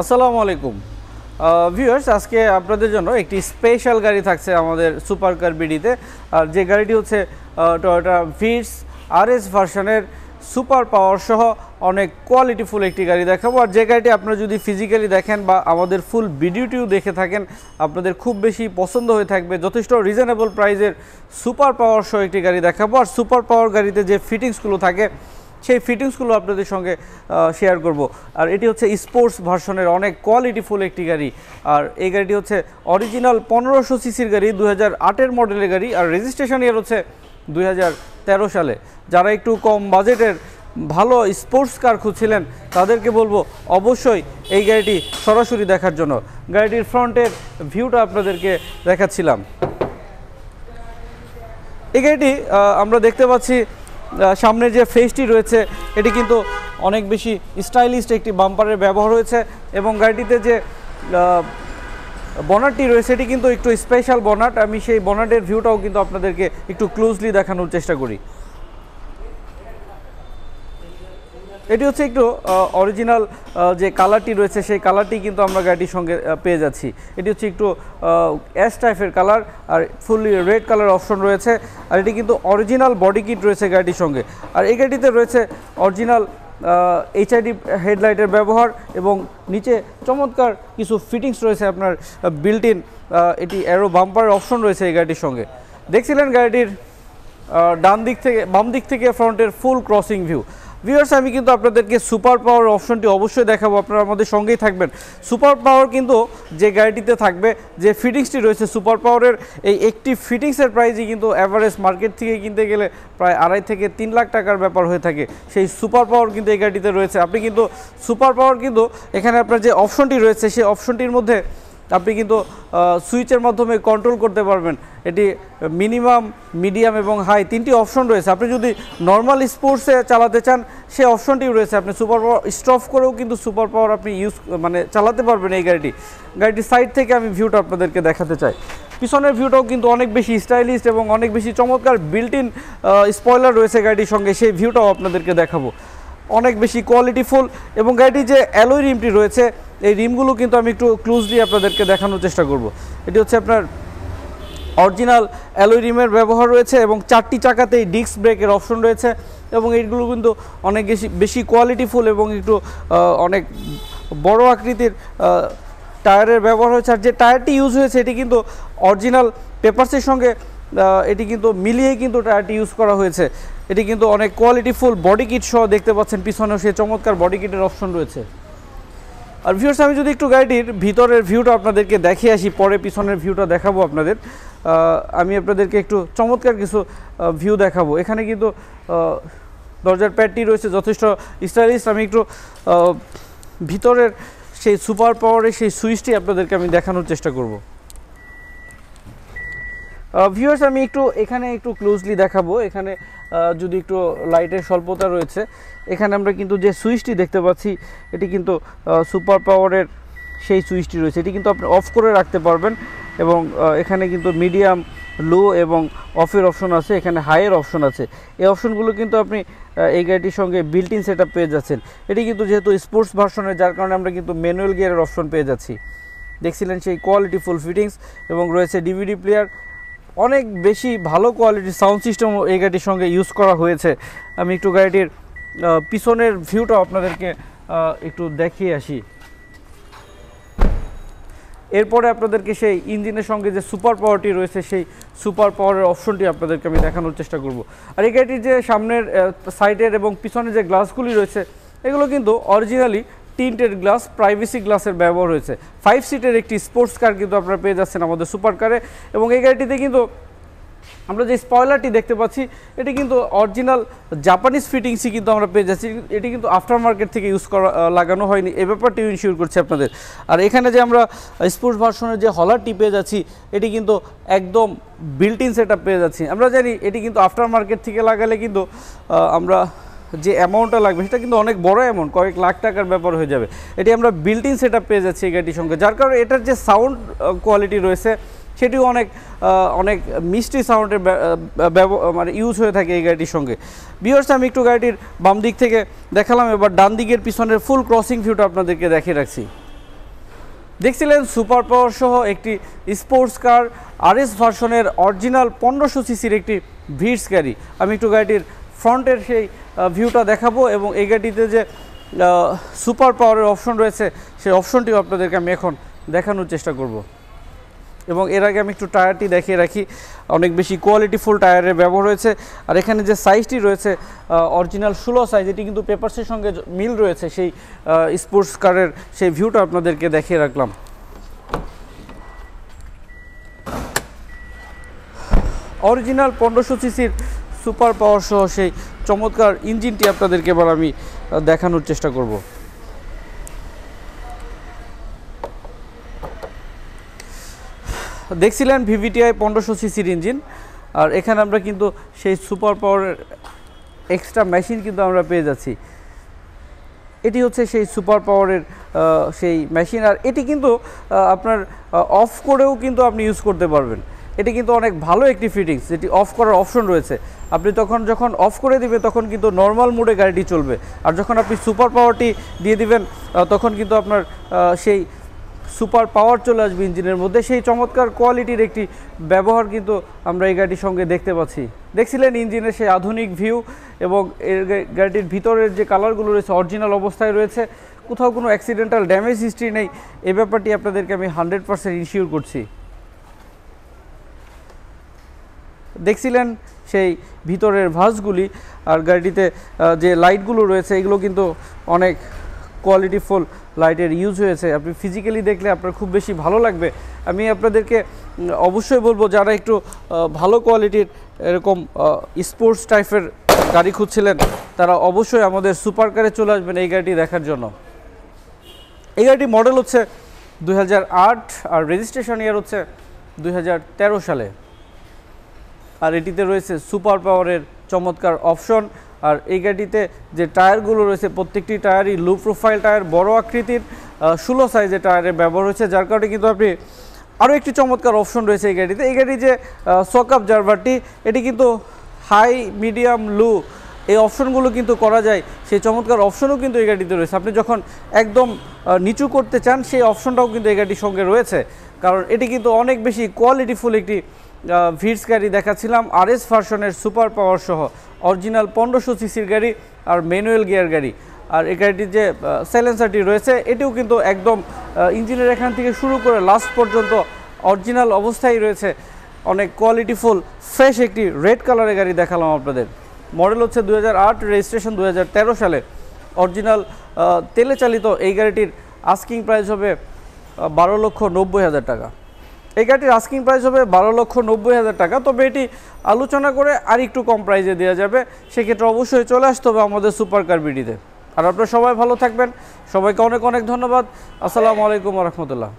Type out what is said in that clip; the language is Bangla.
আসসালামু আলাইকুম ভিউয়ার্স, আজকে আপনাদের জন্য একটি স্পেশাল গাড়ি থাকছে আমাদের সুপার কার বিডিতে। আর যে গাড়িটি হচ্ছে টয়োটা ভিটস আরএস ভার্সনের সুপার পাওয়ার সহ অনেক কোয়ালিটিফুল একটি গাড়ি দেখাবো। আর যে গাড়িটি আপনারা যদি ফিজিক্যালি দেখেন বা আমাদের ফুল ভিডিওটিও দেখে থাকেন, আপনাদের খুব বেশি পছন্দ হয়ে থাকবে। যথেষ্ট রিজনেবল প্রাইসের সুপার পাওয়ার সহ একটি গাড়ি দেখাবো। আর সুপার পাওয়ার গাড়িতে যে ফিটিংসগুলো থাকে সেই ফিটিংসগুলো আপনাদের সঙ্গে শেয়ার করব। আর এটি হচ্ছে স্পোর্টস ভার্সনের অনেক কোয়ালিটিফুল একটি গাড়ি। আর এই গাড়িটি হচ্ছে অরিজিনাল 1500 সিসির গাড়ি, 2008-এর মডেলের গাড়ি। আর রেজিস্ট্রেশন ইয়ার হচ্ছে 2013 সালে। যারা একটু কম বাজেটের ভালো স্পোর্টস কার খুঁজছিলেন তাদেরকে বলবো অবশ্যই এই গাড়িটি সরাসরি দেখার জন্য। গাড়িটির ফ্রন্টের ভিউটা আপনাদেরকে দেখাচ্ছিলাম। এই গাড়িটি আমরা দেখতে পাচ্ছি সামনে যে ফেসটি রয়েছে এটি কিন্তু অনেক বেশি স্টাইলিশ একটি বাম্পারের ব্যবহার হয়েছে, এবং গাড়িটিতে যে বনাটটি রয়েছে এটি কিন্তু একটু স্পেশাল বনাট। আমি সেই বনাটের ভিউটাও কিন্তু আপনাদেরকে একটু ক্লোজলি দেখানোর চেষ্টা করি। এটি হচ্ছে একটু অরিজিনাল যে কালারটি রয়েছে সেই কালারটি কিন্তু আমরা গাড়িটির সঙ্গে পেয়ে যাচ্ছি। এটি হচ্ছে একটু অ্যাশ টাইপের কালার, আর ফুললি রেড কালার অপশন রয়েছে। আর এটি কিন্তু অরিজিনাল বডি কিট রয়েছে গাড়িটির সঙ্গে। আর এই গাড়িটিতে রয়েছে অরিজিনাল এইচআইডি হেডলাইটের ব্যবহার, এবং নিচে চমৎকার কিছু ফিটিংস রয়েছে আপনার বিল্ট ইন। এটি অ্যারো বাম্পারের অপশন রয়েছে এই গাড়িটির সঙ্গে। দেখছিলেন গাড়িটির বাম দিক থেকে ফ্রন্টের ফুল ক্রসিং ভিউ। ভিউয়ার্স, আমি কিন্তু আপনাদেরকে সুপার পাওয়ার অপশনটি অবশ্যই দেখাবো, আপনারা আমাদের সঙ্গেই থাকবেন। সুপার পাওয়ার কিন্তু যে গাড়িটিতে থাকবে, যে ফিটিংসটি রয়েছে সুপার পাওয়ারের, এই একটি ফিটিংসের প্রাইসই কিন্তু অ্যাভারেজ মার্কেট থেকে কিনতে গেলে প্রায় 2.5 থেকে 3 লাখ টাকার ব্যাপার হয়ে থাকে। সেই সুপার পাওয়ার কিন্তু এই গাড়িটিতে রয়েছে। আপনি কিন্তু সুপার পাওয়ার কিন্তু এখানে আপনার যে অপশনটি রয়েছে সেই অপশনটির মধ্যে আপনি কিন্তু সুইচের মাধ্যমে কন্ট্রোল করতে পারবেন। এটি মিনিমাম, মিডিয়াম এবং হাই তিনটি অপশন রয়েছে। আপনি যদি নর্মাল স্পোর্টসে চালাতে চান সেই অপশনটিও রয়েছে। আপনি সুপার পাওয়ার স্টপ করেও কিন্তু সুপার পাওয়ার আপনি চালাতে পারবেন এই গাড়িটির সাইড থেকে আমি ভিউটা আপনাদেরকে দেখাতে চাই। পিছনের ভিউটাও কিন্তু অনেক বেশি স্টাইলিশ এবং অনেক বেশি চমৎকার বিল্ট ইন স্পয়লার রয়েছে গাড়িটির সঙ্গে, সেই ভিউটাও আপনাদেরকে দেখাবো। অনেক বেশি কোয়ালিটিফুল, এবং গাড়িটির যে অ্যালয় রিমটি রয়েছে এই রিমগুলো কিন্তু আমি একটু ক্লোজলি আপনাদেরকে দেখানোর চেষ্টা করব। এটি হচ্ছে আপনার অরিজিনাল অ্যালয় রিমের ব্যবহার রয়েছে, এবং 4টি চাকাতেই ডিস্ক ব্রেকের অপশন রয়েছে, এবং এইগুলো কিন্তু অনেক বেশি কোয়ালিটিফুল এবং একটু অনেক বড় আকৃতির টায়ারের ব্যবহার হয়েছে। আর যে টায়ারটি ইউজ হয়েছে এটি কিন্তু অরিজিনাল পেপারসের সঙ্গে এটি কিন্তু মিলিয়ে কিন্তু টায়ারটি ইউজ করা হয়েছে। এটি কিন্তু অনেক কোয়ালিটিফুল বডি কিট সহ দেখতে পাচ্ছেন, পিছনেও সে চমৎকার বডি কিটের অপশন রয়েছে। আর ভিউয়ার্স, আমি যদি একটু গাড়িটির ভিতরের ভিউটা আপনাদেরকে দেখিয়ে আসি, পরে পিছনের ভিউটা দেখাবো আপনাদের। আমি আপনাদেরকে একটু চমৎকার কিছু ভিউ দেখাবো। এখানে কিন্তু দরজার প্যাডটি রয়েছে যথেষ্ট স্টাইলিশ। আমি একটু ভিতরের সেই সুপার পাওয়ারের সেই সুইচটি আপনাদেরকে আমি দেখানোর চেষ্টা করব। ভিউয়ার্স, আমি এখানে একটু ক্লোজলি দেখাবো। এখানে যদি একটু লাইটের স্বল্পতা রয়েছে, এখানে আমরা কিন্তু যে সুইচটি দেখতে পাচ্ছি এটি কিন্তু সুপার পাওয়ারের সেই সুইচটি রয়েছে। এটি কিন্তু আপনি অফ করে রাখতে পারবেন, এবং এখানে কিন্তু মিডিয়াম, লো এবং অফের অপশন আছে, এখানে হাইয়ের অপশন আছে। এই অপশনগুলো কিন্তু আপনি এই গাড়িটির সঙ্গে বিল্ট ইন সেটআপ পেয়ে যাচ্ছেন। এটি কিন্তু যেহেতু স্পোর্টস ভার্সনের, যার কারণে আমরা কিন্তু ম্যানুয়াল গিয়ারের অপশন পেয়ে যাচ্ছি। দেখছিলেন সেই কোয়ালিটিফুল ফিটিংস, এবং রয়েছে ডিভিডি প্লেয়ার। অনেক বেশি ভালো কোয়ালিটির সাউন্ড সিস্টেম এই গাড়িটির সঙ্গে ইউজ করা হয়েছে। আমি একটু গাড়িটির পিছনের ভিউটা আপনাদেরকে একটু দেখিয়ে আসি। এরপরে আপনাদেরকে সেই ইঞ্জিনের সঙ্গে যে সুপার পাওয়ারটি রয়েছে সেই সুপার পাওয়ারের অপশনটি আপনাদেরকে আমি দেখানোর চেষ্টা করব। আর এই গাড়িটির যে সামনের সাইডের এবং পিছনে যে গ্লাসগুলি রয়েছে এগুলো কিন্তু অরিজিনালি টিন্টেড গ্লাস, প্রাইভেসি গ্লাসের ব্যবহার হয়েছে। 5 সিটের একটি স্পোর্টস কার কিন্তু আপনারা পেয়ে যাচ্ছেন আমাদের সুপার কারে। এবং এই গাড়িটিতে কিন্তু আমরা যে স্পয়লারটি দেখতে পাচ্ছি এটি কিন্তু অরিজিনাল জাপানিজ ফিটিংসই কিন্তু আমরা পেয়ে যাচ্ছি। এটি কিন্তু আফটার মার্কেট থেকে লাগানো হয়নি, এই ব্যাপারটিও ইনশিওর করছি আপনাদের। আর এখানে যে আমরা স্পোর্টস ভার্সনের যে হলারটি পেয়ে যাচ্ছি এটি কিন্তু একদম বিল্ট ইন সেটআপ পেয়ে যাচ্ছি। আমরা জানি এটি কিন্তু আফটার মার্কেট থেকে লাগালে কিন্তু আমরা যে অ্যামাউন্টটা লাগবে সেটা কিন্তু অনেক বড় অ্যামাউন্ট, কয়েক লাখ টাকার ব্যাপার হয়ে যাবে। এটি আমরা বিল্ট ইন সেটআপ পেয়ে যাচ্ছি এই গাড়িটির সঙ্গে, যার কারণে এটার যে সাউন্ড কোয়ালিটি রয়েছে সেটিও অনেক মিষ্টি সাউন্ডের ইউজ হয়ে থাকে এই গাড়িটির সঙ্গে। ভিউয়ার্স, আমি একটু গাড়িটির বাম দিক থেকে দেখালাম, এবার ডান দিকের পিছনের ফুল ক্রসিং ভিউটা আপনাদেরকে দেখিয়ে রাখছি। দেখছিলেন সুপার পাওয়ার সহ একটি স্পোর্টস কার আরএস ভার্সনের অরিজিনাল 1500 সিসির একটি ভিটস গাড়ি। আমি একটু গাড়িটির ফ্রন্টের সেই ভিউটা দেখাবো এবং এই গাড়িতে যে সুপার পাওয়ারের অপশন রয়েছে সেই অপশনটিও আপনাদেরকে আমি এখন দেখানোর চেষ্টা করব। এবং এর আগে আমি একটু টায়ারটি দেখিয়ে রাখি, অনেক বেশি কোয়ালিটিফুল টায়ারের ব্যবহার হয়েছে। আর এখানে যে সাইজটি রয়েছে অরিজিনাল 16 সাইজ, এটি কিন্তু পেপারসের সঙ্গে মিল রয়েছে, সেই স্পোর্টস কারের সেই ভিউটা আপনাদেরকে দেখিয়ে রাখলাম। অরিজিনাল 1500 সিসির সুপার পাওয়ার সহ সেই চমৎকার ইঞ্জিনটি আপনাদেরকে এবার আমি দেখানোর চেষ্টা করব। দেখছিলেন VVIT 1500 সিসির ইঞ্জিন, আর এখানে আমরা কিন্তু সেই সুপার পাওয়ারের এক্সট্রা মেশিন কিন্তু আমরা পেয়ে যাচ্ছি। এটি হচ্ছে সেই সুপার পাওয়ারের সেই মেশিন, আর এটি কিন্তু আপনার অফ করেও কিন্তু আপনি ইউজ করতে পারবেন। এটি কিন্তু অনেক ভালো একটি ফিটিংস, এটি অফ করার অপশন রয়েছে। আপনি যখন অফ করে দিবেন তখন কিন্তু নর্মাল মোডে গাড়িটি চলবে, আর যখন আপনি সুপার পাওয়ারটি দিয়ে দিবেন তখন কিন্তু আপনার সেই সুপার পাওয়ার চলে আসবে ইঞ্জিনের মধ্যে। সেই চমৎকার কোয়ালিটির একটি ব্যবহার কিন্তু আমরা এই গাড়ির সঙ্গে দেখতে পাচ্ছি। দেখছিলেন ইঞ্জিনের সেই আধুনিক ভিউ এবং এর গাড়িটির ভিতরের যে কালারগুলো রয়েছে অরিজিনাল অবস্থায় রয়েছে, কোথাও কোনো অ্যাক্সিডেন্টাল ড্যামেজ হিস্ট্রি নেই। এই ব্যাপারটি আপনাদেরকে আমি 100% ইনশিওর করছি। দেখছিলেন সেই ভিতরের ভাঁজগুলি, আর গাড়িটিতে যে লাইটগুলো রয়েছে এগুলো কিন্তু অনেক কোয়ালিটিফুল লাইটের ইউজ হয়েছে। আপনি ফিজিক্যালি দেখলে আপনার খুব বেশি ভালো লাগবে। আমি আপনাদেরকে অবশ্যই বলবো, যারা একটু ভালো কোয়ালিটির এরকম স্পোর্টস টাইপের গাড়ি খুঁজছিলেন তারা অবশ্যই আমাদের সুপার কারে চলে আসবেন এই গাড়িটি দেখার জন্য। এই গাড়িটি মডেল হচ্ছে 2008 আর রেজিস্ট্রেশন ইয়ার হচ্ছে 2013 সালে। আর এটিতে রয়েছে সুপার পাওয়ারের চমৎকার অপশন। আর এই গাড়িতে যে টায়ারগুলো রয়েছে প্রত্যেকটি টায়ারই লো প্রোফাইল টায়ার, বড় আকৃতির 16 সাইজের টায়ারের ব্যবহার হয়েছে, যার কারণে কিন্তু আপনি আরও একটি চমৎকার অপশন রয়েছে এই গাড়িতে। এই গাড়ির যে শক অবজারভারটি, এটি কিন্তু হাই, মিডিয়াম, লো এই অপশনগুলো কিন্তু করা যায়, সেই চমৎকার অপশনও কিন্তু এই গাড়িতে রয়েছে। আপনি যখন একদম নিচু করতে চান সেই অপশনটাও কিন্তু এই গাড়ির সঙ্গে রয়েছে, কারণ এটি কিন্তু অনেক বেশি কোয়ালিটিফুল একটি ভিটস গাড়ি দেখাচ্ছিলাম আরএস ভার্সনের সুপার পাওয়ার সহ অরিজিনাল 1500 সিসির গাড়ি আর ম্যানুয়াল গিয়ার গাড়ি। আর এই গাড়িটির যে সাইলেন্সারটি রয়েছে এটিও কিন্তু একদম ইঞ্জিনের এখান থেকে শুরু করে লাস্ট পর্যন্ত অরিজিনাল অবস্থায় রয়েছে। অনেক কোয়ালিটিফুল ফ্রেশ একটি রেড কালারের গাড়ি দেখালাম আপনাদের। মডেল হচ্ছে 2008, রেজিস্ট্রেশন 2013 সালে। অরিজিনাল তেলে চালিত এই গাড়িটির আস্কিং প্রাইস হবে 12,90,000 টাকা। এই গাড়িটির আস্কিং প্রাইস হবে 12,90,000 টাকা, তবে এটি আলোচনা করে আর একটু কম প্রাইসে দেওয়া যাবে। সেক্ষেত্রে অবশ্যই চলে আসতে হবে আমাদের সুপার কার বিডিতে। আর আপনারা সবাই ভালো থাকবেন, সবাইকে অনেক অনেক ধন্যবাদ। আসসালামু আলাইকুম ওয়া রাহমাতুল্লাহ।